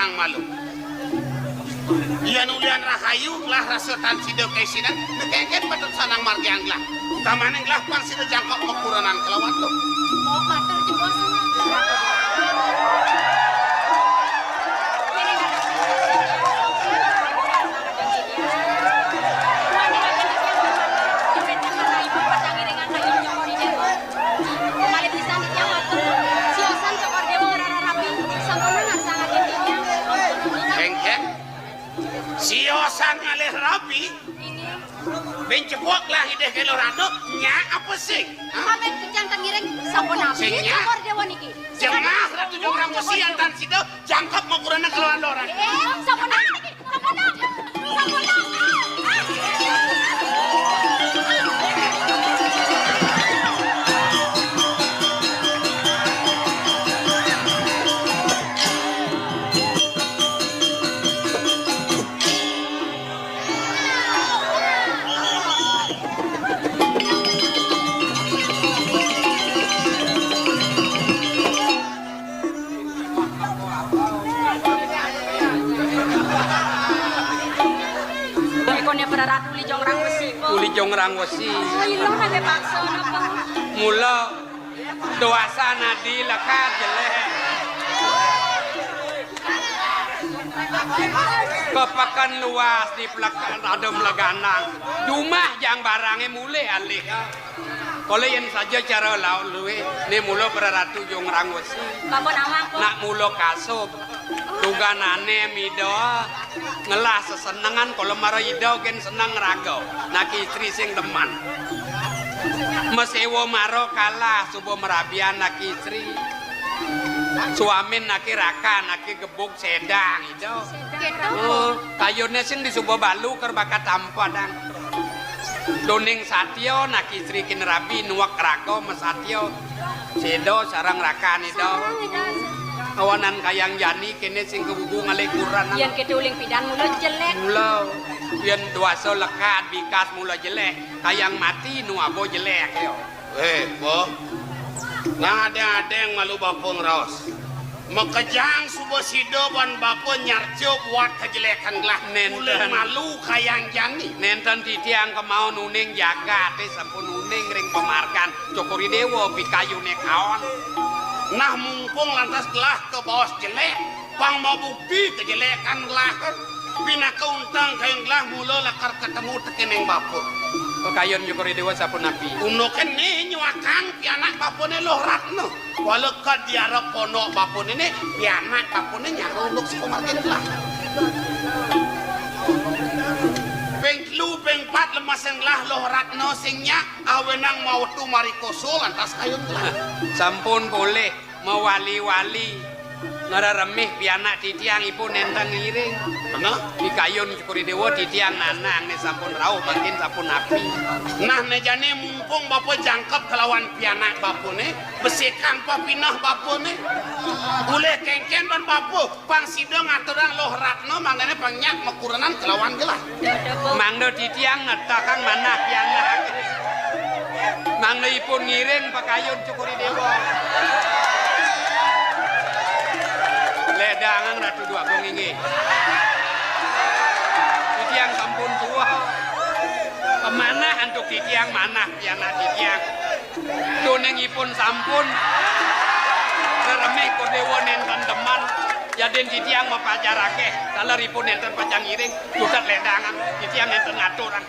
sanang malu. Iyan ulian rahayu lah rasatan sido kaisinan nekengket patut sanang margiang lah. Tamaneng lah pang sido jangkok mekuranan kelawat lo. Mau mater jebos. Siosan ngalih rapi bencepok lah ide kelorado nya apa sing Kamen jantan ngiring sampun nabi cokor dewa niki jengah ratu jurang musian tan sido jangkap makurana kelorado sampun niki sampun Uli jongrang wesi. Ilong nabe paksa napa? Mula doasa nadi lekat jelek. Kepakan luas di pelakan ada meleganang. Dumah yang barangnya mulai alih. Kalau yang saja cara laut luwe, ni mula beraratu jongrang wesi. Bapak nama kok? Nak mula kasub. Tuganane mido ngelah sesenengan kalau mara idau gen senang ragau nak istri sing deman mesewo maro kalah subuh merabian nak istri suamin naki raka naki gebuk sedang idau kayunya sing di subuh balu kerbakat tanpa dan doning satyo nak istri kin rabi nuak rako mesatyo sedo sarang raka idau kawanan kayang jani kene sing kebubu ngalekuran yang keduling pidan mula jelek mula yang duaso lekat bikas mula jelek kayang mati nu abo jelek yo bo ngada yang malu bapun raos mekejang subuh sido ban bapo nyarjo buat kejelekan gelah nenten malu kayang jani nenten titiang kemau nuning jaga te sampun nuning ring pemarkan cokori dewo pikayune kaon. Nah mumpung lantas gelah ke bawah jelek pang mau bukti kejelekan gelah bina keuntang kayang gelah mula lakar ketemu tekeneng bapun kayun nyukuri dewa sapun nabi uno kene nyuakang pianak bapun loh ratno walau ke diarap ponok bapun ini pianak bapun ini nyarunduk sekomarkin gelah pengklu pengpat lemasan gelah loh ratno singnya awenang mau tu marikoso lantas kayun gelah sampun boleh mewali-wali ngararemih pianak titiang ipun nentang ngiring bener di kayun syukuri dewa titiang nanang nih sampun rauh makin sampun api nah nejane mumpung bapak jangkep kelawan pianak bapak nih besekan papinah bapak nih boleh kengken dan bapak pang sidong aturan loh ratno manggane pangnyak mekuranan kelawan gelah mangdo titiang ngetakang mana pianak mangdo ipun ngiring pakayun syukuri dewa ledangan ratu dua gongingi titiang sampun tua kemana untuk titiang mana pianak titiang donengipun sampun seremeh kodewo nenten teman jadin titiang mapajarake saleripun nenten pacang iring bukat ledangan titiang nenten ngaturan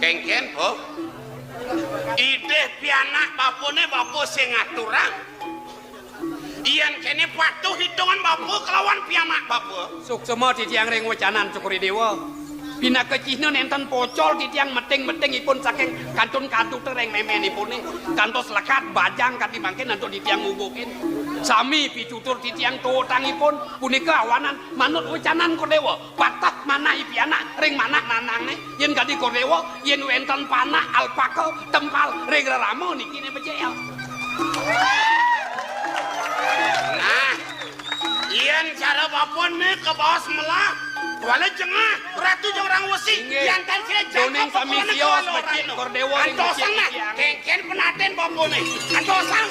kengken oh ide pianak bapune bapu sing ngaturang iyan kene patuh hitungan bapu kelawan pianak bapu suksema titiang ring wacanan cukuri dewa bina kecihna nenten pocol titiang meting-meting ipun saking kantun-kantun tereng memenipun kantos lekat bajang kati mangkin untuk titiang ngubukin sami picutur titiang tutangipun punika awanan manut wacanan kodewa patah mana pianak ring mana nanangne yen gadi kodewa yen wenten panah alpaka tempal ring ramo niki ne bejel nah iyan cara bapun nih ke bawah semelah Wala jengah ratu jeung orang wesi jantan sila Doneng sami sios becik kordewo ring becik Antosang kengken penaten bapone antosang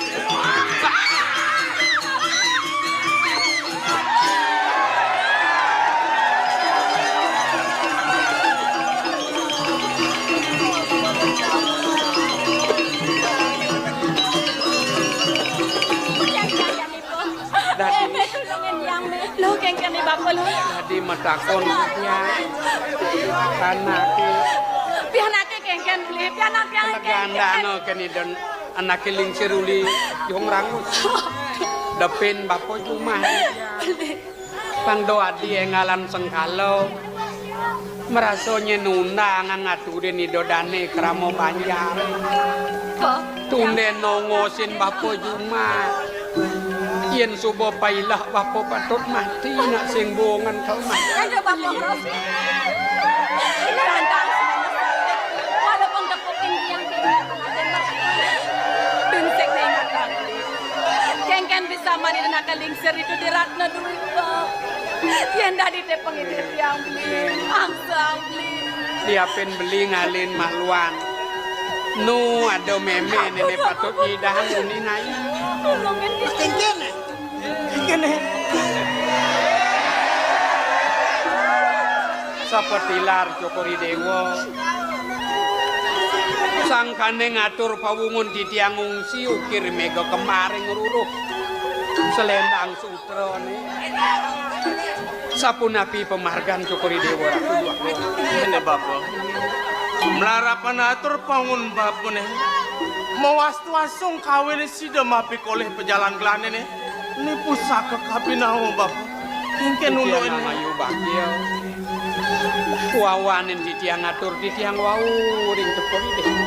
Lo kengken ni bapa lo. Jadi matakon ya anake Pianake kengken beli, pianak gandano kenidon anake lingsir uli yung rangus depin bapo cuma pang doa di engalan sengkalo meraso nyenunda ngaturin idodane kramo banjar tunde nongosin bapo cuma yen subo pailah bapo patut mati nak sing bongan kau mati ada bapo bros rantang walaupun dapetin yang binsek na ingatan kengken bisa mani na nakalingsir itu di ratna dulu yan dadi te pangidit yang beli angsang beli diapin beli ngalin maluan nu ada meme nene patut idahan uni nai tolongin Kengken. sapetilar Cokori Dewo sangkane ngatur pawungun di tiang ngungsi ukir mega kemaring ngururuh selendang sutrane sapunapi pemargan Cokori Dewo ratu dua Ini bapak. Melarapan atur pangun bapak nih. Mawas-wasung kawin sida mapi koleh pejalan gelane nih. Ini pusaka kabinahu bapak. Kengken ulo tiang ini. amayu bagio wawanin di tiang ngatur di tiang wau ring Cokori Dewo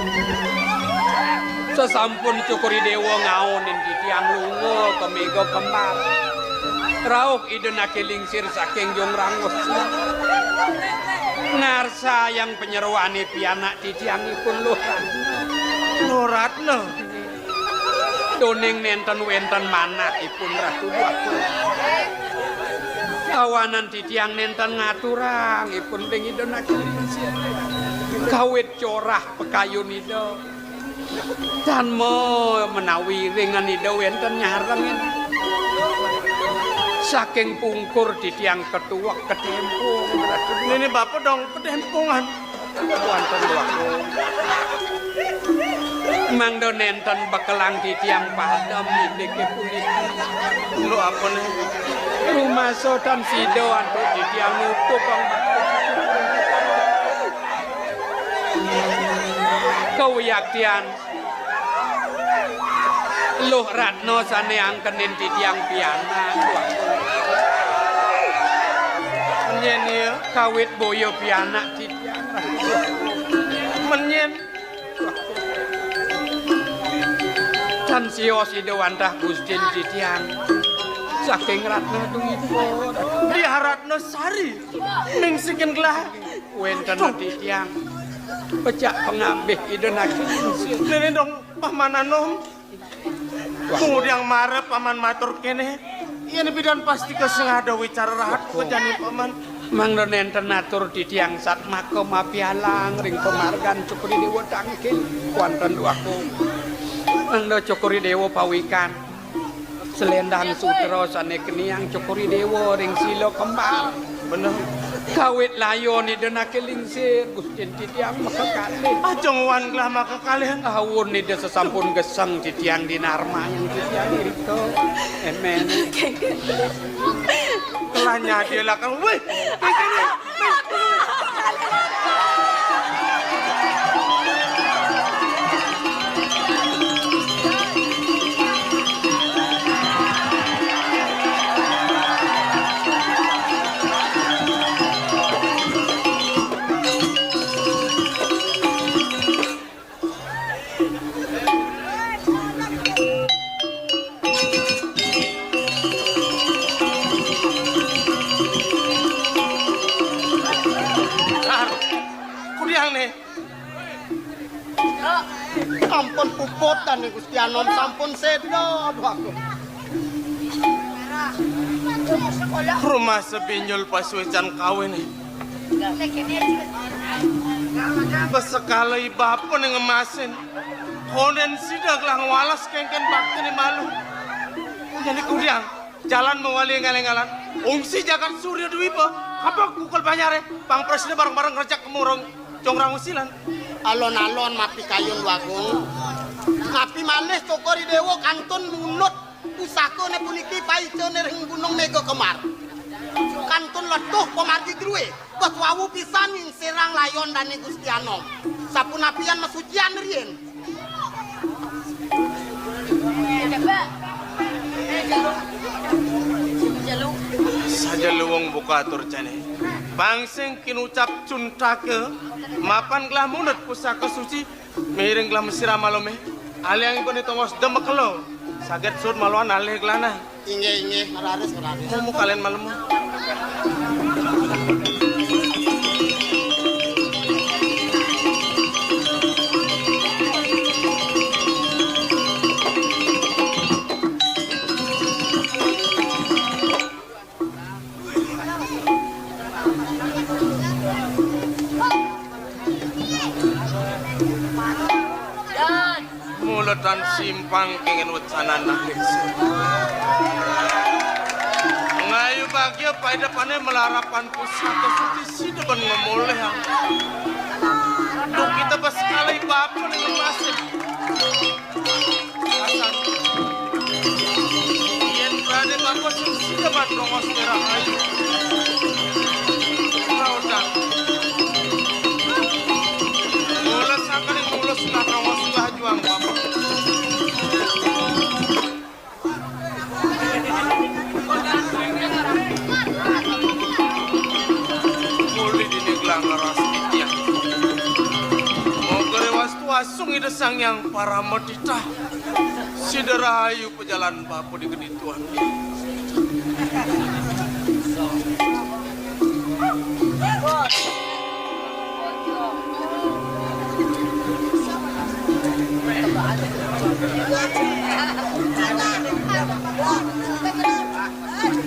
sesampun Cokori Dewo ngaonin di tiang lungo ke mega kemar rauh idenake lingsir saking jong rangus ngarsa yang penyeruane pianak di tiangipun luhan Loratna. doning nenten wenten manakipun ratu duaku kawanan di tiang nenten ngaturang ipun ring idenake lingsir kawit corah pekayun ido dan mo menawi ringan ido wenten nyareng saking pungkur di tiang ketuak ketempung Ini bapak dong kedempungan. wonten waku mangdo nenten bekelang di tiang padam indike punika Lo apa nih? rumah sodan sido antuk di tiang nutup bang kewiyaktian Luh Ratno sane angkenin di tiang piana Menyen ya. kawit boyo piana di tiang Menyen. dan sios idewantah gustin di tiang saking Ratno tuipo Diharatna sari. Mingsikin gelah. wenten di tiang pecak pengambih idenake Ini dong pamananom. Kemudian marah paman matur kene. Ini bidan pasti kesengada wicara rahat kejani paman. mangdo nenten natur di tiang sat makom apialang ring pemargan Cokori Dewo tangkil wonten duaku mangdo Cokori Dewo pawikan selendang sutra sane keniang Cokori Dewo ring silo kembal Bener. kawit layon idenake lingsir gustin di tiang makakale Ajeng wan gelah maka kalian. awun ide sesampun geseng di tiang dinarma yang di tiang irito emen Kelahnya dia lah kan. Wih. Sampun puputan nih Gusti Anom sampun sedo aduh aku. Rumah sebinyul pasuican kawin nih. Besekali bapak nih ngemasin. Konen sidak lah ngawalas kengken bakti nih malu. Jadi kudiang jalan mewali ngalengalan. Ungsi jagat surya dewi po. Apa kukul banyare? Bang Presiden bareng-bareng ngerjak kemurung jongrang usilan. Alon-alon mapi kayun wagung. Ngapi manis tokori dewo kantun munut. Usako ne puniki paice ne ring gunung nego kemar. Kantun letuh pemargi drue. Betwawu pisan ing serang layon dan Gusti Anom. Sapunapian masucian rien. Saja luwung buka turjane. Bangsing kinucap cuntake. Mapan gelah munut pusaka suci. Miring gelah mesira malome. Aliang ibu tongos demekelo. Saget sud maluan alih gelana. Inge ngarares. Mau kalian malam. Muletan simpang kengin wacana nahlik. Ngayu bagya pada pane melarapan pusaka suci si depan ngemoleh. Duk kita besekali bapak dengan masih. Asan. Ien berada bapak suci depan rongos merah ayu. Raudang. Mules sakali mules lah rongos lah juang bapak. Asung ida sang yang para medita siderahayu pejalan bapu di kedituan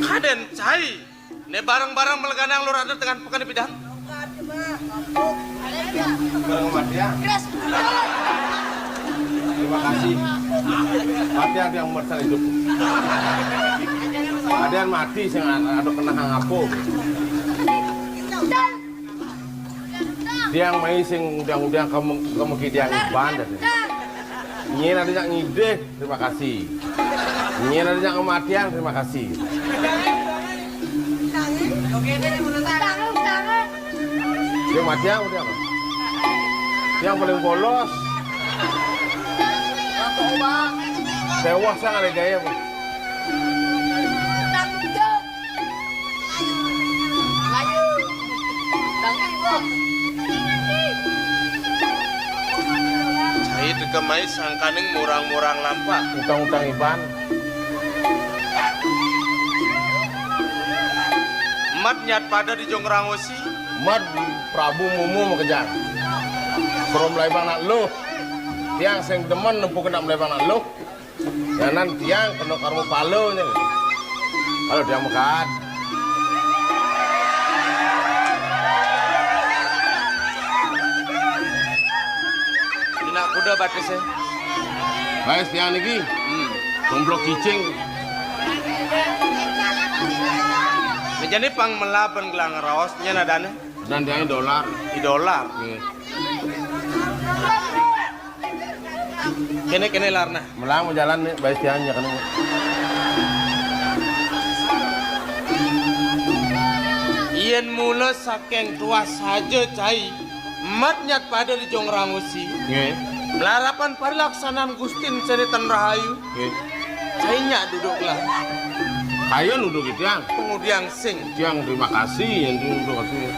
kaden cai ne barang-barang meleganang lur ada dengan pekan di bidang Barang Matian. Terima kasih. Matian yang mersal hidup. Ada yang mati sing ada kena ngapo. Dia yang main sing udang-udang kamu kidiang bandar. Nyen ada yang ngide, terima kasih. Nyen ada yang kematian, terima kasih. Dia matian udah apa? Yang paling polos. Tewas sangat ada gaya bu. Cai degemai sangkaning murang-murang lampak. Utang-utang iban. Mat nyat pada di Jongrangosi. Mat Prabu Mumu mau kejar. Kalau melebang nak lu, tiang sing demen nempu kena melebang nak lu. Jangan tiang kena karmu palu nya. Kalau dia makan. Dina kuda batisnya. Baik tiang lagi. Tomblok cicing. Jadi pang melaban gelang raos nya nadane. Dan dia dolar. $1. Kene larna. Melang mau jalan nih, baik tiangnya kan. Ien mula saking tua saja cai. Mat nyat pada di Jongrangosi. Nggih. Melarapan parlaksanaan Gustin Senetan Rahayu. Nggih. Cai nyak duduklah. Kayu nuduh tiang. Pengudiang sing. Tiang terima kasih yang nuduh kasih.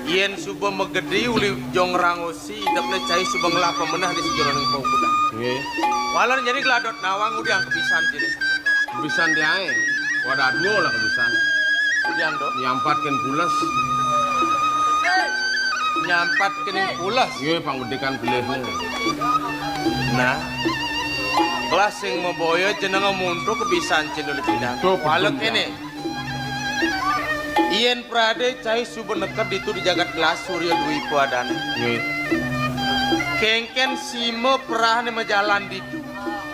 Ien suba megedi uli Jongrangosi dapne cai suba ngelah pemenah di sejoraning pangkuda. Nggih. Walan jadi geladot nawang udiang kebisan jenis. Kebisan dia ae. Wadah dua lah kebisan. Udiang do. Nyampatkan pulas. Nyampat kening pulas. Nggih panggedekan bilihnya. Nah. Kelas sing memboyo jeneng muntuk kebisan cendol bidang. Tuh, Walet betul, ini. Yen prade cai subenekat itu di jagat gelas Surya Dwi Puadana. Nggih. Kengken simo perah ne majalan ditu.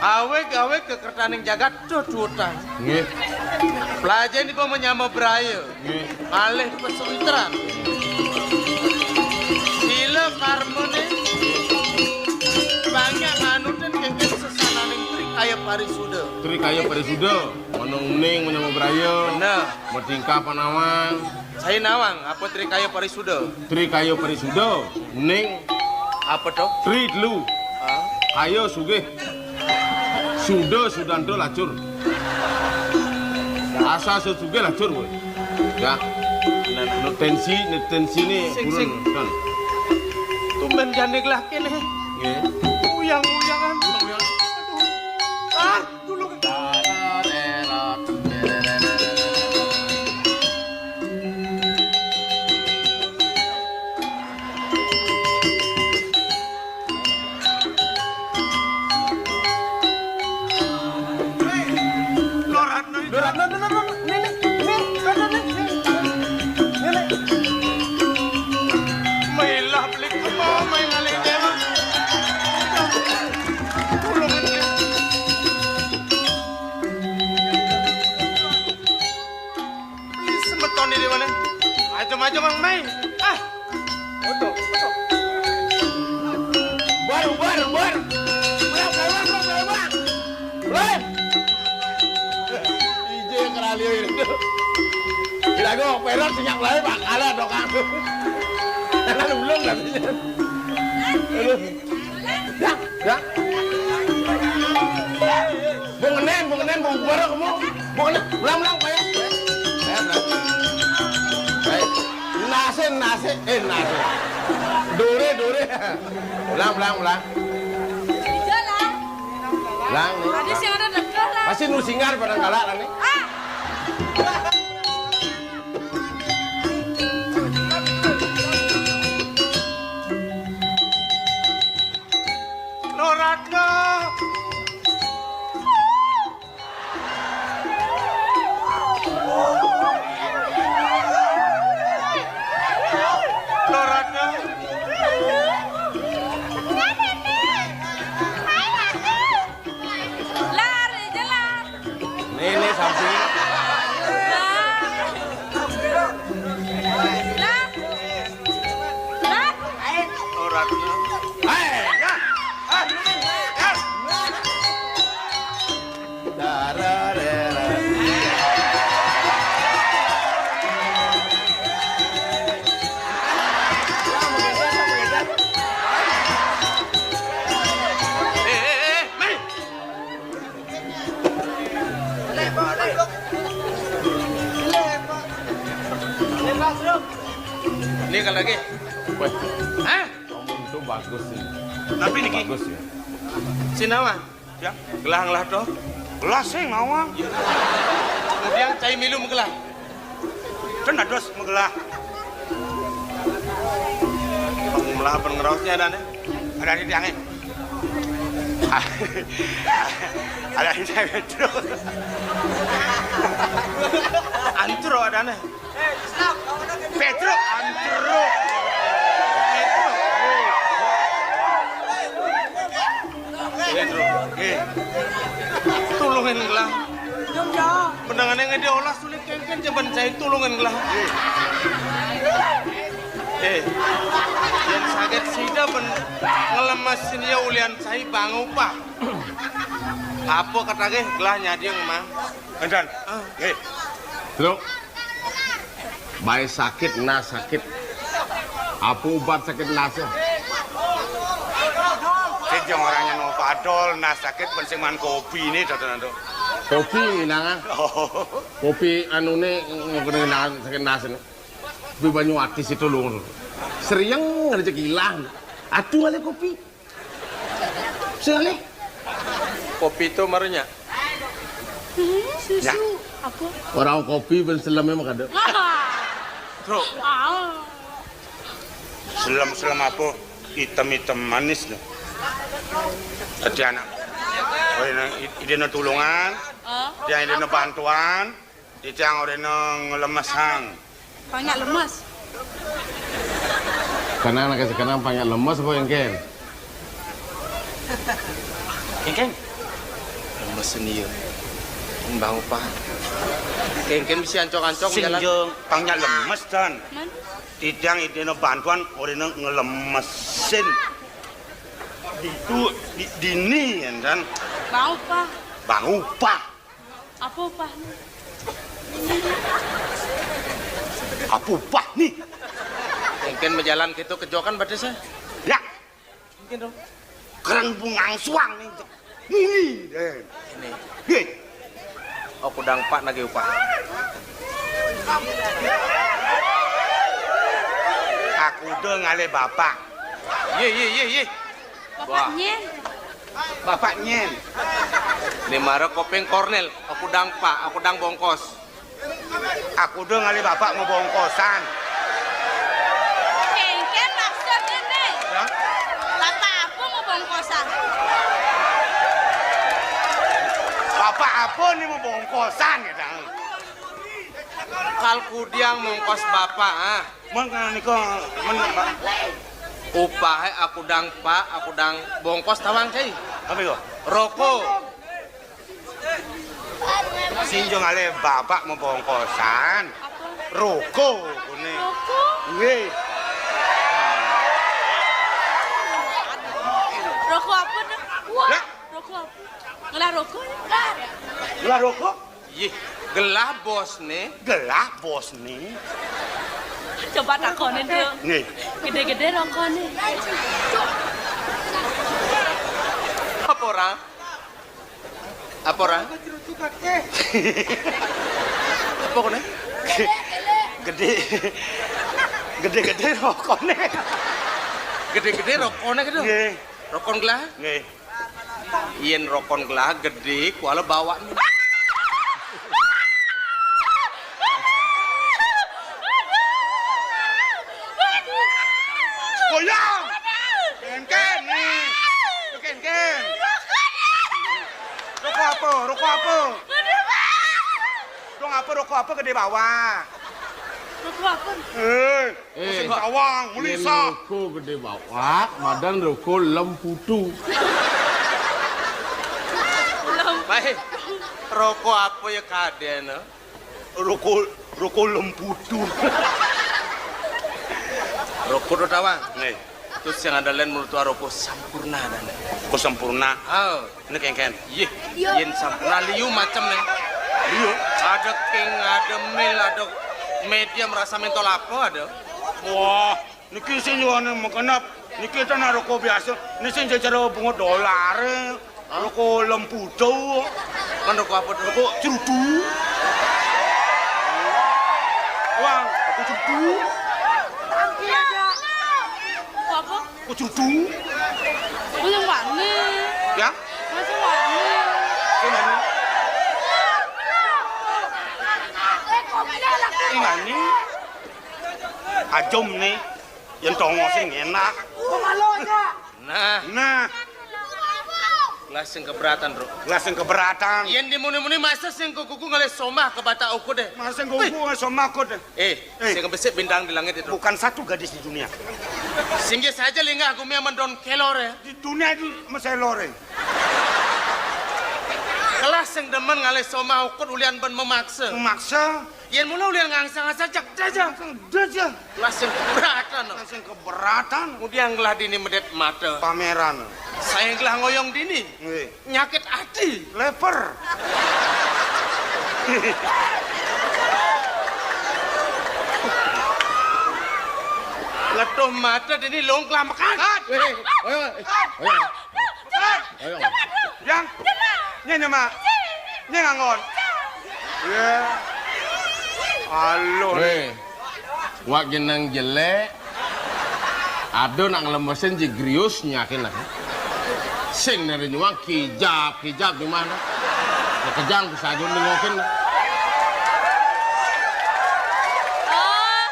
Awe ke kertaning jagat tututan. Nggih. Pelajaran di menyama beraya. Nggih. Alih pesewitran. Sila karmone banyak manutan kengken sesananing trikaya parisuda. Trikaya parisuda, manung ning menyama braya. Bener. Medingka panawang. Saya nawang apa trikaya parisuda? Trikaya parisuda, ning Apa toh? tri delu. Ayo sugih. Suda sudando lacur. Asa sugih lacur kowe. Ya. No tensi ni Sing, turun sing. kan. Tumben jane gelah kene. Nggih. Uyang-uyangan. Ah, dulu Mailah beli kemo, main alik tema. Tulung ini. Beli semeton di mana? Maju mang main. Ah. Oto. Buar. Belum. Ije keralio itu. Gila go perot senyak lae Pak kalah dok kan. Kan belum lah. Ya. Bungenen bubar kamu. Bungenen ulang Pak ya. Baik. Nase. Dore. Ulang. Jalan. Ulang nih. Tadi sih ada dekat lah. Masih nusingar pada galak kan nih. Loratno. Lari jalan. Ini samping. Loratno. Ini kalau lagi. Weh, Hah? kamu itu bagus sih. Tapi niki. Bagus ya. Sinawa. Ya, gelah toh. Gelah sing nawang. Kemudian cai milu menggelah. Ten ados menggelah. Pengelah pengerosnya ada nih. Ada di tiangnya. Ada di tiang Petro. Antro ada nih. Petro antro. Petro. Eh, Tulungin gelah. Pendangan yang ngede olah sulit kengken jaban cai tulungin gelah. Yang sakit sida ben ngelemasin ya ulian cai bangu pak. Apa kata ge gelah nyadi yang mah. Andan. Bro, baik sakit, nas sakit. Apa obat sakit nasnya? Sejong orangnya Novadol, nas sakit pensiman kopi ini datu. Kopi nginangan. Kopi anu ne nginangan sakit nas ini. Kopi banyu atis itu lu. Seriang ada hilang. Aduh ale kopi. Sekali. Kopi itu marunya. Ya. Aku. Orang kopi ben selamnya mah kada. Bro, Selam apa? Hitam manis loh. Jadi anak. Oh ini tulungan. Dia ini bantuan. Dia orang ngelemasang. Banyak lemas. Kenang nak kasi kenang panggil lemes apa yang ken? Kengken. Lemes seni ya. Bang upah. Kengken bisa ancok-ancok jalan. Sinjung pangnya lemes dan Man. tidang itu bantuan orang ngelemesin. Itu dini dan Bang upah. bang upah. Apa upah? Apa upah nih? Kengken berjalan gitu kejokan batasnya. Ya, Mungkin dong. keren bungang suang nih. Ini deh. Ini. Hei. Aku dang pak nagi upah. Aku udah ngale bapak. Ye. Bapaknya. Bapaknya. 5 kopeng Kornel. Aku dang pak, aku dang bongkos. Aku udah ngale bapak mau bongkosan. Kengken maksudnya nih. Ya? Bapak apa mau bongkosan? Bapak apa nih mau bongkosan ya dang? Kalku diang mongkos bapak ah. Mana nih kok Upah aku dang pak, aku dang bongkos tawang cai. apa itu? Rokok. Sinjung ngale bapak mau bongkosan. Roko kuning. Rokok? Nggih. Rokok apa dah? Ya. Rokok apa? Ngelah rokok? Lah roko? Ih, gelah bos nih. Gelah bos nih. Coba takonin dulu. Nih. Gede-gede rokoknya. Apa orang? Apa orang? Apa kone? Gede. Gede-gede rokoknya. Gede-gede rokoknya gitu. Nggih. Rokon gelah? Nggih. Ien rokon gelah gede, kuala bawa nih. Goyang. Ken nih. Ken. Rokok apa? Rokok apa? Rokok apa gede bawah? Rokok apa? Musim bawang, mulisa. Rokok gede bawak, madan rokok lemputu. Baik. Rokok apa ya kaden? Rokok lemputu. Rokok do tawang. Nih, Terus yang ada lain menurut rokok sampurna dan. kok sempurna. Oh, Ini ken. Ih, yen sampurna liu macam nih. Liu, ada king, ada mil, ada medium rasa mentol apa ada. Wah, niki sing nyuwun mengenap. Niki tenan rokok biasa. Ini sing cara bunga dolar. Rokok lemputu. Kan rokok apa dulu? Rokok cerutu. Wah, rokok cerutu. Apa? Rokok cerutu. Macam mana? Ya? Macam mana? Gimana? Ini ajom nih yang tongo sing enak. Nah, Gelas yang keberatan, bro. gelas yang keberatan. Yen dimuni-muni masa sing kuku ngale somah ke bata aku deh. Masa gue sama aku deh. Sing besek bintang di langit itu. Bukan satu gadis di dunia. Singgih saja lingga aku mia mendon kelor ya. Di dunia itu masih lore. Kelas yang demen ngale somah ukut ulian ben memaksa. Memaksa. Yen mula ulian ngangsa-ngangsa jak jaja. Daja. Kelas yang keberatan. Gelas yang keberatan. Kemudian gelah dini medet mata. Pameran. Saya gelah ngoyong dini. Nggih. Nyakit hati. Leper. Letuh mata dini long kelamekan. Ayo. Yang. Nyanyi mak. Nyanyi ngangon. Ya. Halo. Weh, wak jenang jelek, ada nak ngelemesin jigrius nyakin lah. Sing dari nyuang kijab di mana? Kejang bisa aja nengokin. Oh,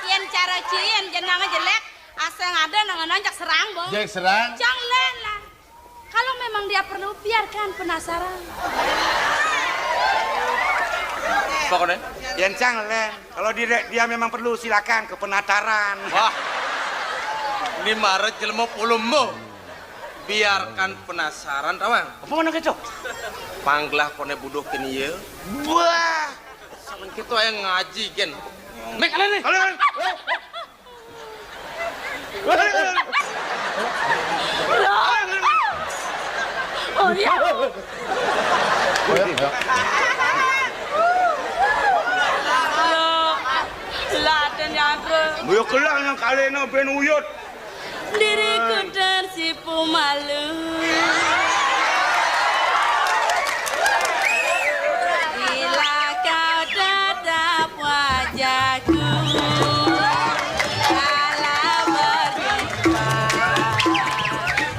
yang cara cien jenangnya jelek, asal ada nangan serang, Bang. Jek serang. Jangan lah. Kalau memang dia perlu, biarkan penasaran. Pokoknya Yancang Len, kalau dia memang perlu silakan ke penataran. Wah, ini Maret jelma pulumo. Biarkan penasaran, tawan. Apa mana kecok? Panglah kone buduh kini ya. Wah, Saben kita yang ngaji kan. mek kalian nih. Kalian. Oh ya. Laten aku. Buyo kelang yang kalian ben uyut. Diriku tersipu malu. Bila kau tatap wajahku, kala berjumpa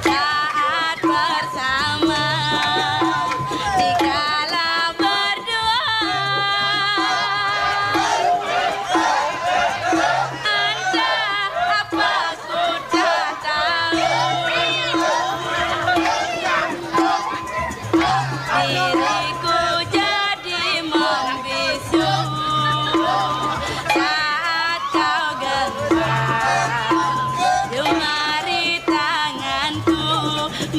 saat bersama, dikala berdua, entah apa ku tak tahu. Diriku jadi membisu saat kau genggam jemari tanganku,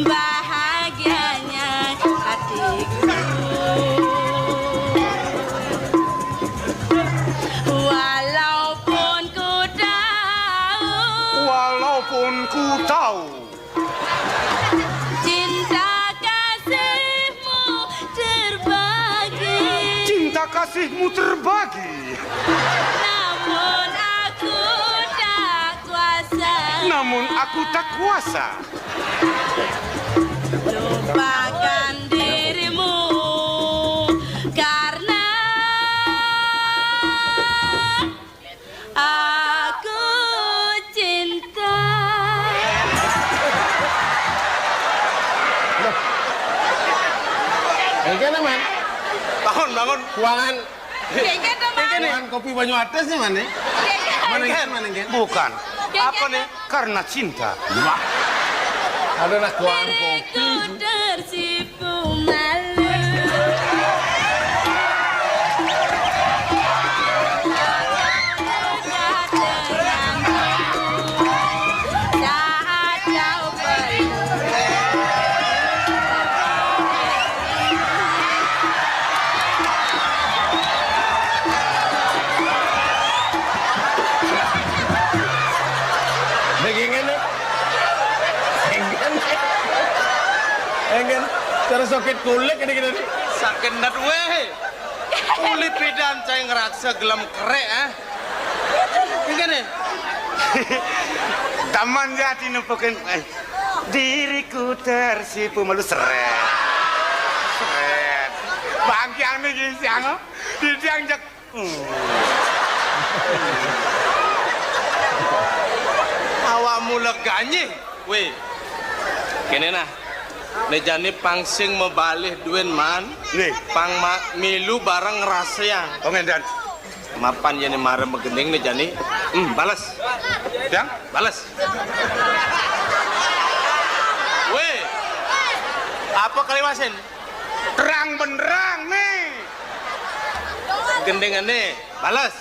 bahagianya hatiku. Walaupun ku tahu cinta kasihmu terbagi, namun aku tak kuasa lupakan dirimu karena aku cinta. Engkene man. Bangun. Kuangan. Kengken teman. Kuangan kopi Banyu Ates nih mana? Mana engken, mana engken? bukan apa nih karena cinta. Ada nak kuangan kopi. Diriku tersipu malu. Saat kau pergi. Engken nih. Engken. Terus sakit kulit gini-gini. Sakendat weh. Kulit pidan cai ngeraksa gelam kerek Ini nih. Taman jati nupukin diriku tersipu malu seret. Bangkiang nih gini siang, di tiang jak. Awakmu leganye, weh. Kene nah. Nejani pangsing mebalih duin man. Nih, Pang milu barang ngeraseang. pengendan. Mapan yani mare megending nejani. Balas. Yang Balas. Weh. Apa kaliwasin? terang benderang nih. Gendengan nih. Balas.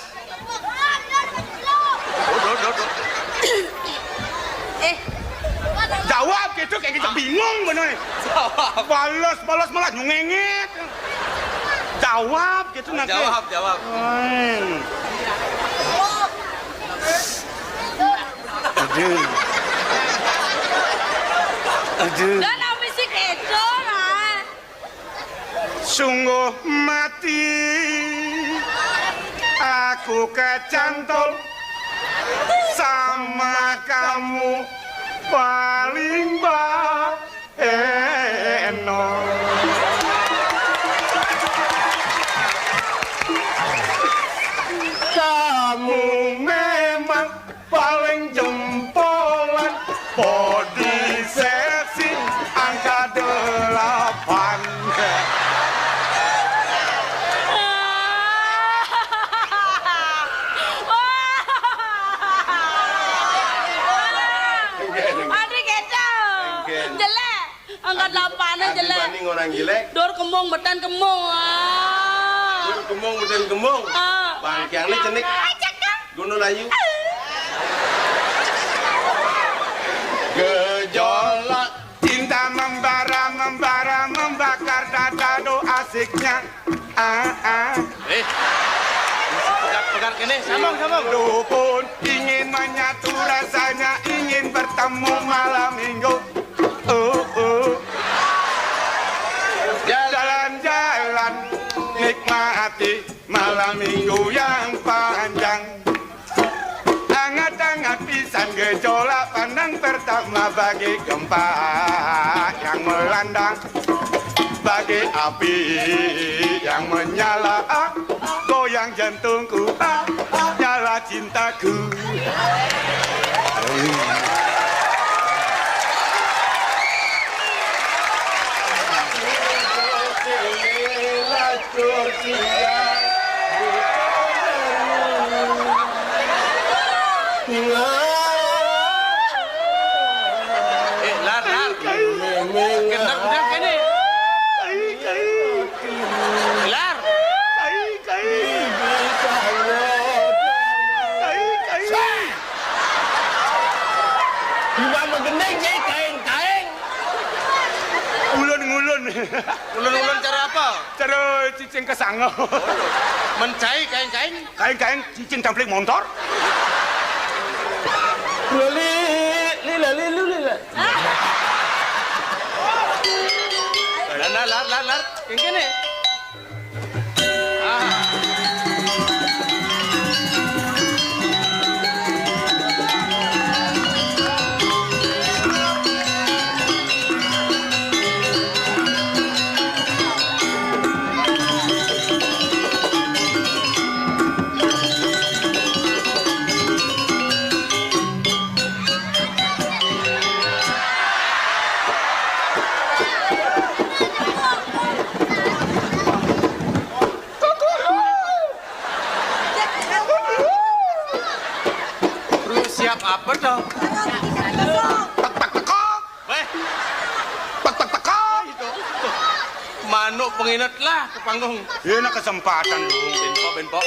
Jawab gitu kayak kita bingung bener. Balas malah nyungengit. Jawab gitu nanti. Jawab. Aduh. Dan abis itu lah. Sungguh mati aku kecantol sama kamu paling enak. Kamu memang paling jempolan, body seksi angka 8. Adik kecau. Jelek. Angkat 8-nya jelek. Dibanding orang jelek. Dor kemung, betan kemung. Kemung betul kemung. Bangkiang ini cenik. Gunung Layu. Gejolak Cinta membara membakar dada do asiknya. pegang kene, sambung. Dukun ingin menyatu rasanya, ingin bertemu malam minggu. Jalan-jalan nikmati malam minggu yang panjang. Hangat-hangat pisan gejolak pandang pertama bagi gempa yang melanda, bagi api yang menyala, goyang jantungku, nyala cintaku. Lar. Kendar bener kene. Lar. Iwa megeneng nyai kaeng. Ulun. Ulun cara apa? Cara cicing kesango. Mencai kaeng. Kain cicing tamplik motor. Lili. Lar. Kene. Siap apa dong? Manuk penginat lah ke panggung. Ini kesempatan dong. Benpo.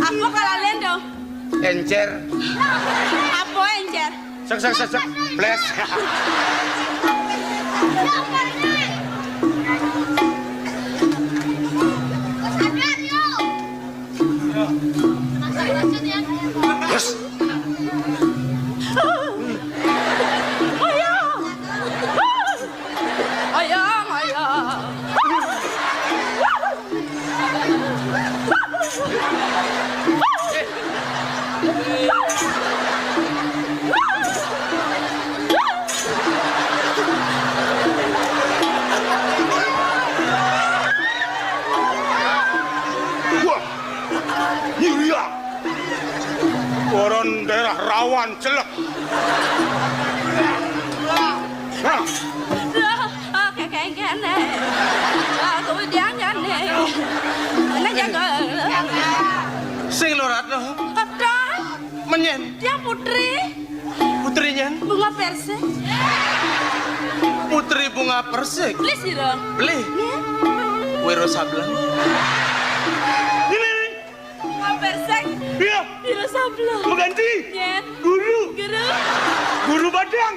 Aku kalah lendo. Encer. Apa encer? Sek. Bless. Yes. Ayam. Wah, Yulia. Orang daerah rawan celak. Nah, Kayak gini. Aku dia gini. Mana jaga? Sing loratno. Ada. Menyen. Dia putri. Putrinya. Bunga persik. Putri bunga persik. Beli sih dong. Beli. Wiro Sablang. ini. Bunga persik. Iya, Biro sabla. mengganti. Nyet. Guru. Guru. Badang.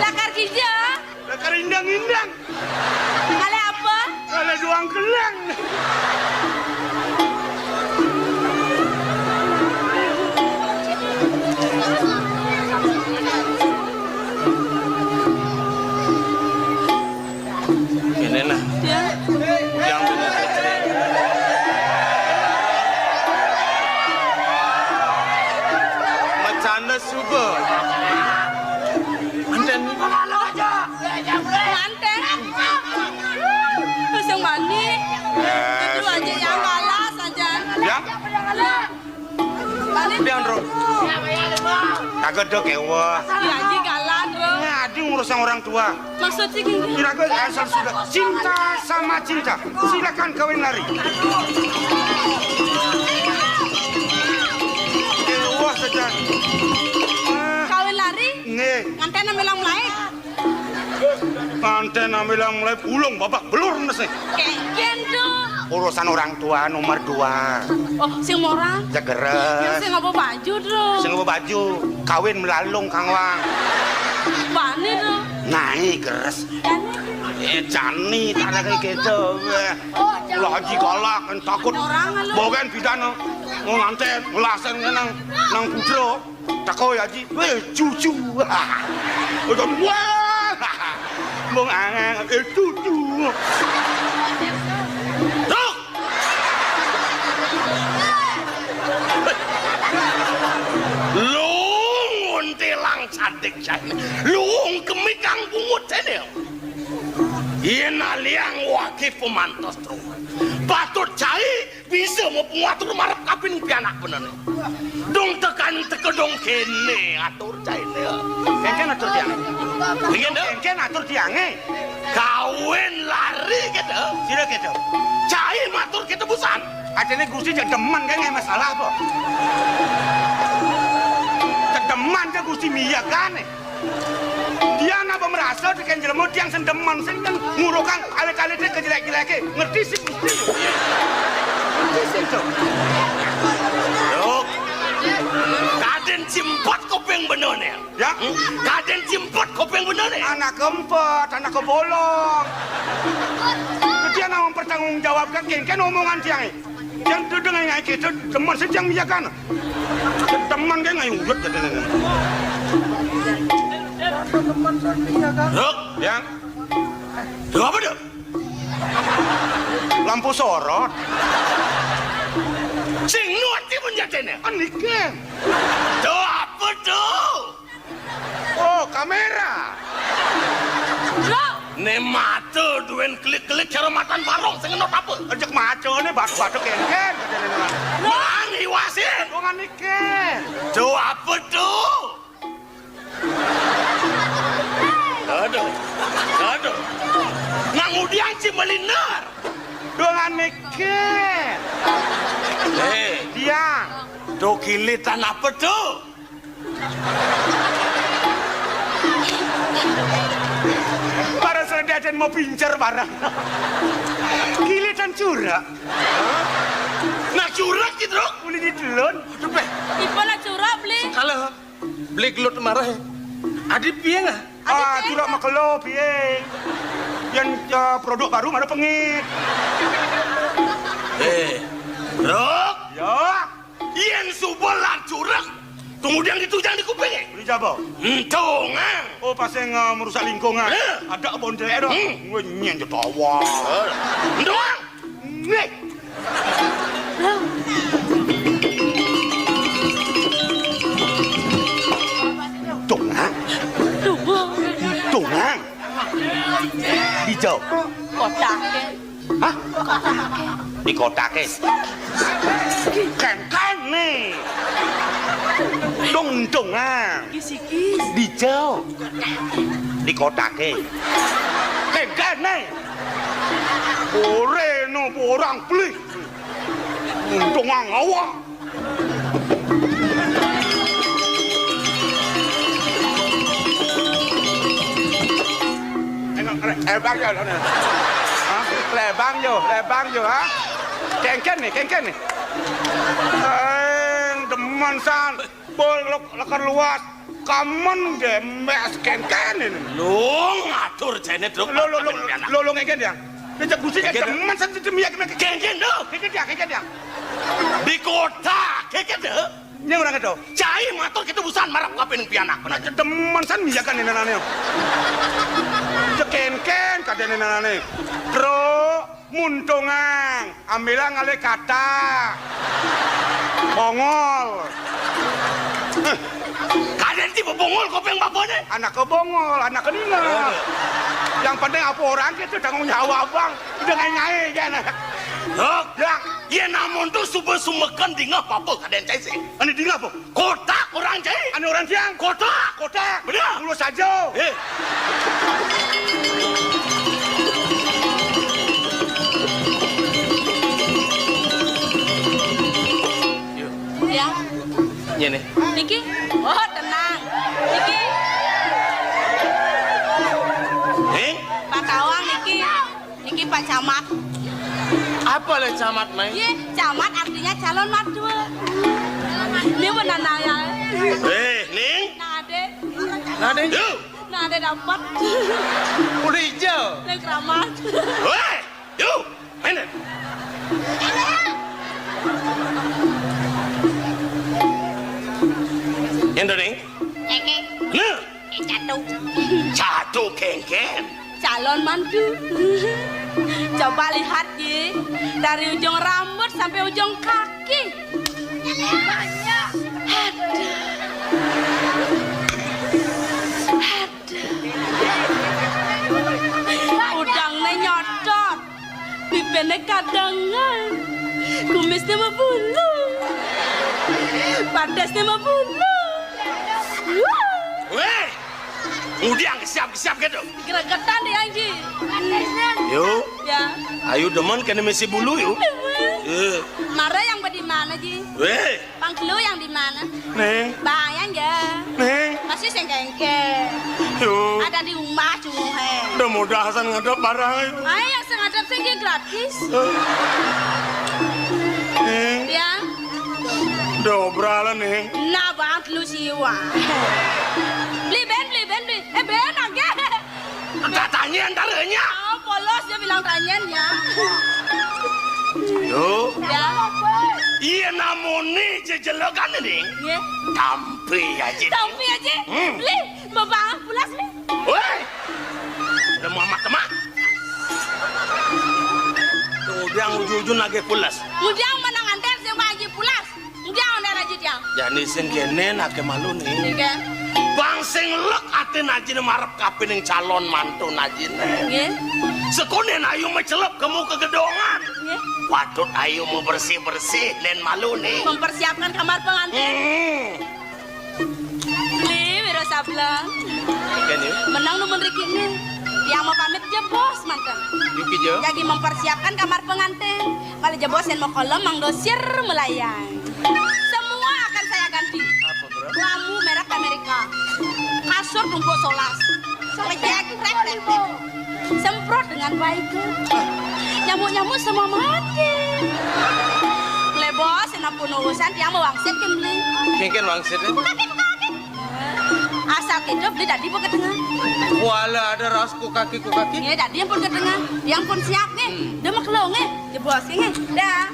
Lakar hijau. Lekar indang-indang. Kali apa? Kalau doang kelang. Kene nah. Ya. Yang bener. Macana subuh. pian ro. Kagak do kewa. Lagi galan, Bro. Ngadi ngurus orang tua. Maksud sih gini. Kira-kira asal sudah cinta sama cinta. Silakan kawin lari. Kewa saja. Kawin lari? Nge. Nganten milang mulai. Panten ambilang mulai pulung babak belur nasi. Kengken tuh. Urusan orang tua nomor 2. Oh, sing morang. Yang Jageres. sing ngapa baju, Bro. Sing nggo baju kawin melalung Kang Wang. Bane, Bro. Naik keres. Jane. Jani tak ada kayak gitu. Lagi galak kan takut. Bogan pidana. Nganten ngelasan nang putro. Tako ya ji. Cucu. Udah wah. Mong angang cucu. Dok. Lung untilang cantik jane. Lung kemikang bungut jane. Yen aliang wakif pemantos terus. Patut cai bisa mau pengatur marap kapin pianak bener. Dong tekan tekedong kene atur cai ne. Kengken atur tiang. Bikin dong. Kengken atur tiange. Kawin lari gitu. Sila gitu. Cai matur kita busan. Adene Gusti jak demen kan nggak masalah apa. Kedeman ke Gusti Mia kan. Dia napa merasa dengan jelema tiang sendeman sing ngurukan alit-alit ke jelek-jeleke. Ngerti sih Gusti. Ngerti sih to. Yok. Kaden cimpot kopeng benone. Ya. Kaden cimpot kopeng benone. Anak keempat, anak kebolong. Dia nak mempertanggungjawabkan kan omongan tiang. Yang tu dengan ngai kita teman sejang mijakan. Teman kan ngai udut katanya. Dok, yang Dok apa dok? Lampu sorot. Sing nuati menjadinya. Anike. Dok apa dok? Oh kamera. Bro. Ne mata duen klik-klik cara matan barong sing ngenot apa? Ajak maco ne batuk-batuk kengken katanya. Mang iwasin. Wong anike. Dok apa dok? Aduh. Nangudiang cimelinar. Dengan mikir. Diang. Do kilitan apa tuh? Para sedajan mau pincar barang. Kilitan curak. Nah curak gitu dong. Boleh ditelon. Cepet. Ibu lah curap beli. Kalau beli gelut marah. Adi piye nggak? Curak makelo piye. Yang produk baru mana pengit. Rok. Ya. Yang subolan curak. Kemudian ditujang di kupingnya. Beli jabo. Entongan. Oh pasang merusak lingkungan. Ada bonde dong. Nyen jetawa. Entongan. Nih. Tungang. Tungang. Hijau. Kotake. Hah? Di kotake. Kan nih. Tungang. Kis-kis. Hijau. Di kotake. Kan nih. Boleh no orang beli. Tungang awak. Lebang yo, lebang yo, ha? Kengken nih. Deman san, bol lekar luas, kamen demes kengken ini. Lu ngatur jene truk. Lo ngengken ya? Dia gusi deman san demiak kengken do, kengken dia. Di kota, kengken do. Nya orang itu. Cai matur kita busan marap kaping pianak. Deman san miyakan ini nane. Ken kadene nane. Bro, muntungang, ambilang ale kata. Bongol. Kaden ti bongol kopeng bapone. Anak ke bongol, anak ke dina. Yang penting apa orang itu tanggung jawab bang. Udah nyai-nyai kan. Yang, ya namun tu sumekan dingah apa kaden cai sih. Ani dingah apa? Kotak orang cai. Ani orang tiang. Kotak. Benar. Dulu saja. Ya. Iya nih. Niki. Oh, tenang. Niki. Pak Kawang Niki. Niki Pak Camat. Apa le camat mai? Ye, camat artinya calon mertua. Ini benar ya. Ning. Nade. Nade. Nade dapat. Udah hijau. Neng keramat. Weh, yuk, mana? Yang ning. Eke. Nah, Catu. catu kengken. Calon mantu. Coba lihat ye, dari ujung rambut sampai ujung kaki. Udangnya nyodot, bibirnya kadangan, kumisnya mau bulu, padasnya mau bulu. Weh, udah siap gitu. Geregetan deh Anji. Yuk, Ya. ayo demen kena mesi bulu yuk. Mara yang di mana Ji? Weh, Pangkelu yang di mana? Neng, Bayang ya. Neng, Masih sengkengke. yuk. Ada di rumah cuma he. Udah mudah Hasan ngadep barang ayo. Ay, yang sengaja sengke gratis. Neng, Ya. udah obralan Neng. Nah, banget lu siwa. Beli ben. Ben aja. Katanya antaranya. Oh, polos dia bilang tanyain ya. Yuk, Ya. iya namun nih jejelekan Neng. Ya. Tampi aja. Tampi aja. Beli, bapak pulas nih. Weh, udah muamat temak. Udah ujung-ujung lagi pulas. Mujang menang anter sama aja pulas. Mujang anter aja dia. Jadi sing kene nake malu nih. Nih kan. Bang sing lek ate najine marep kapining calon mantu najine. Ya. Sekonen ayu mecelep kamu ke gedongan. Ya. Patut ayu mau bersih-bersih dan malu nih. Mempersiapkan kamar pengantin. Beli wiro sableng. Ikan yuk. Menang nu menriki nih. Yang mau pamit je bos mantan. Yuki jo. Lagi mempersiapkan kamar pengantin. Kalau je bos yang mau kolom mang dosir melayang. Semua akan saya ganti. Apa bro? Lampu merek Amerika. Kasur tumpuk solas. Sojek rek. Semprot dengan baik. Nyamuk-nyamuk semua mati. Le bos, enapun urusan dia mau wangsit kan beli. Kengken wangsit ya. Asal kita beli dadi pun ke tengah. Wala ada rasku kaki. Ini dadi yang pun ke tengah. Yang pun siap nih. Dia mau kelong nih. Ya bos nih. Dah.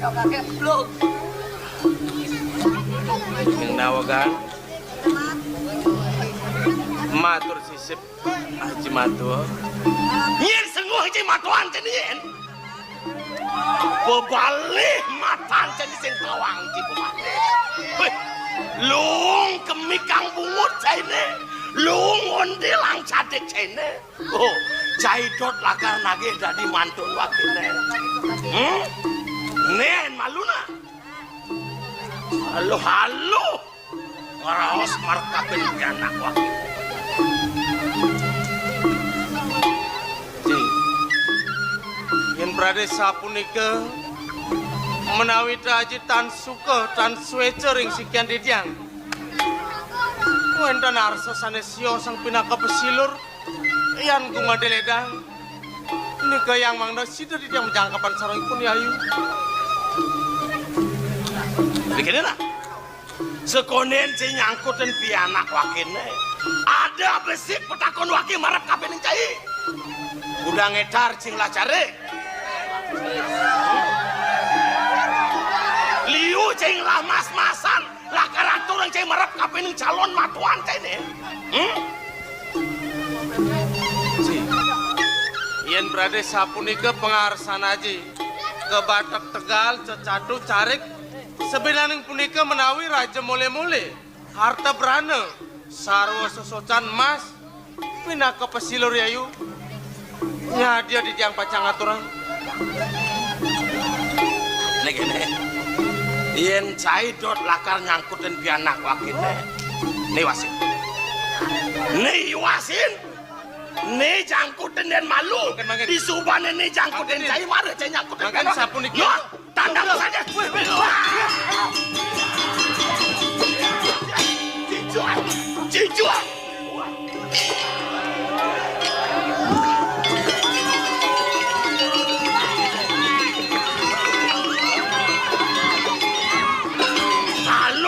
Kakek belum. Yang nawagan. Matur sisip. Haji matur. Nyen sengguh haji matuan cenien. Bebalih matan ceni sing tawang ci pemane. Weh, lung kemikang bungut cene. Lung ondelang cadek cene. Oh, caidot lakar nage dadi mantun wakine. Nen maluna. Halo. Ngaraos markapin anak wakine. Yen Prades sapunika menawi taji tan suka tan suecer ing sikian didiang. Wenten arsa sanes sio sang pinaka pesilur yan gumadeledang. Nika yang mangda sida didiang jangkapan sarangipun yayu. Begini lah. Sekonen si nyangkut dan pianak wakine. Ada besi petakon waki marap kapening cai. Udah ngetar cing lacare. Liu cing lah mas-masan. Lah karatur yang cing marap kapening calon matuan cai nih. yen berade sapunika pengarsanaji ke Batak Tegal cecatu carik sebenaning punika menawi raja mole-mole harta berana sarwa sosocan emas pinaka pesilur yayu nya dia di tiang pacang aturan Negene. Yen cai dot lakar nyangkut dan pianak wakine. Nih wasin. Nih wasin. Nih jangkuten dan malu. Di subane nih jangkuten cai mare cai nyangkuten. Makan sapuniki. Yo, tandang saja. Cijuan. Cijuan.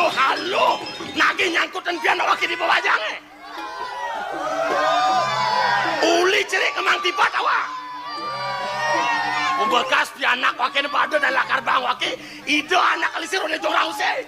Halo, nagi nyangkutan piano wakil di bawajangnya. Uli cerik emang tiba tawa. Membekas pianak wakil di bawajang dan lakar bang wakil. Ide anak alisir oleh jorang usai.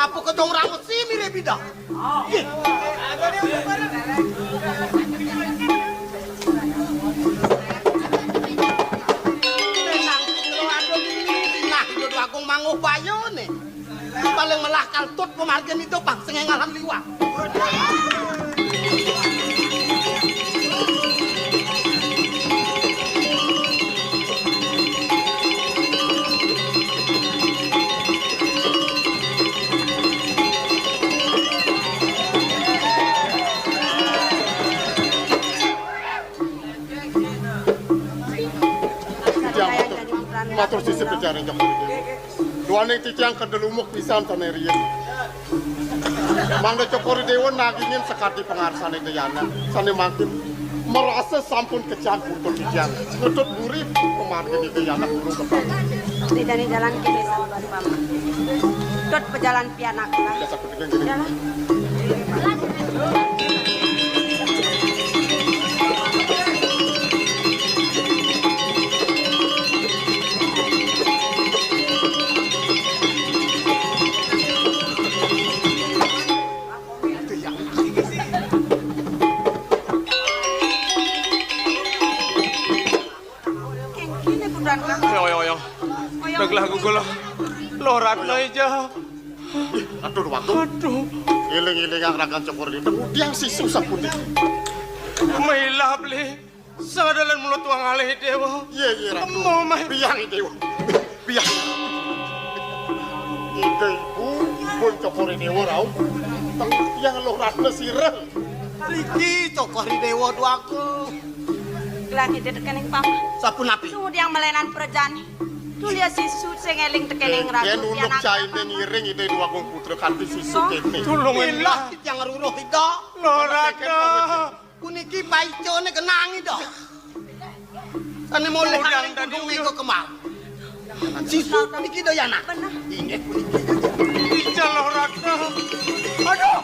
Apa kedong rangut si mire bida? Nah, hidup agung manguh bayo nih. Paling melah kaltut pemargen itu bang sengengalan liwat. Matur sisi pejaring jam ini. Duane titiang kedelumuk pisan tanerian. Mangga cokori dewa nagingin sekati pengarsane dayana. Sane makin merasa sampun kecampur titiang. Nutut burif pemargin dayana burung kepala. Di dari jalan kini sahabat paman. Dot pejalan pianak lah. Biasa ketiga gini. Jalan. Yo. Daglah gugulah. Lorat na ija. Aduh waktu. Aduh. Iling-iling ang ragan cokori itu. Diang si susah pun. May labli. Sa dalan mulut wang alih dewa. Iya ratu. Mo may Biang dewa. Biang. Ide ibu pun cokori dewa rau. Yang lorat na sirah. Iki cokori dewa duaku. Gelang ide tekening paman. Sapun api. Sungguh yang melenan perjani. Tuh lihat sisu sengeling tekening ragu. Yen unuk caine ngiring ide dua kong putra kanti sisu kene. tulungan Ilah yang ngaruruh itu. Lorat na. Kuniki paicone kenangi dah. Sane mulai Udang hari tadi kudung nego kemal. Sisu kuniki doyana. Benar. Ingat kuniki. Ija lorat na. Aduh.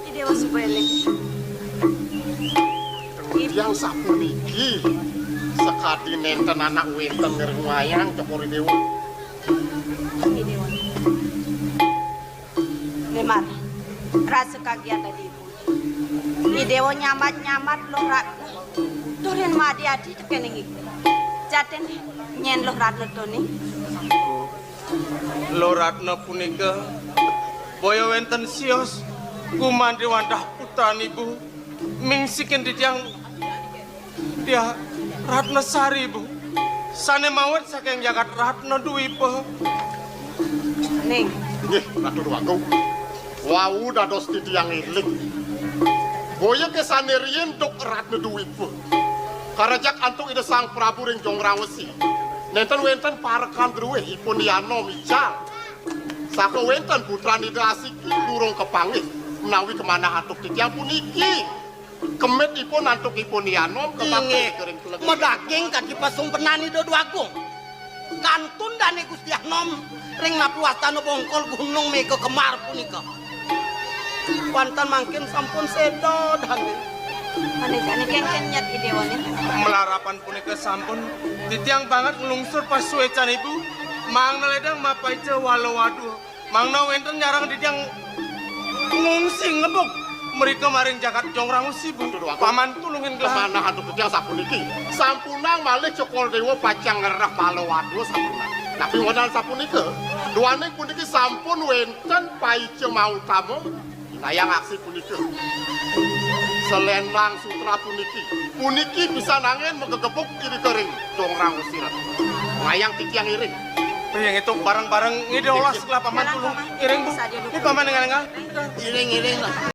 Ide wasu beling. Yang sapu niki sekadi nenten anak wenten ngereng wayang cokori dewa. Ide wasu. Lemar. Rasa kagiat tadi ibu. Ide wasu nyamat lorat. Turin madi adi tekening iku. Jaten nyen lorat letoni. Loratna punika boyo wenten sios kumandi wandah putan ibu mingsikin di tiang dia Ratna Sari bu sane mawet saking jagat Ratna Dwi po Ning. Nggih, atur waku. Wau dados titiang iling. Boyo kesane riyen dok Ratna Dwi po. Karajak antuk ide Sang Prabu ring Jongrawesi. Nenten wenten parekan druwe ipun Yano Mical. Saka wenten putrani Asiki durung kepanggih menawi kemana antuk titiang puniki. Kemet ipun antuk ipun Yano kepake kering keleg. Medaging kaki pasung penani do duagung. kantun dane Gusti Anom ring napuwastana bongkol gunung Mega Kemar punika. Wantan mangkin sampun seda dane. Maneh kengken nyat idewane. Melarapan punika sampun titiang banget ngelungsur pas suecan ibu. Mangna ledang mapai ce walau waduh. Mangna wenten nyarang titiang ngungsi ngebuk. Mereka maring jagat jongrang usi bu. Paman tulungin gelah. Kemana hantu ketiang sapuniki? Sampunang malih cokol dewa pacang ngerah palo waduh sampunang. Tapi wadal sapunike, duane puniki sampun wenten paice mau tamu. Layang aksi punike. Selendang sutra puniki bisa nangin megegepuk kiri kering jongrang usir. Ngayang titiang iring. Yang itu bareng-bareng ngide olas lah paman tulung iring bu. Ini paman dengan enggak? Iring-iring lah.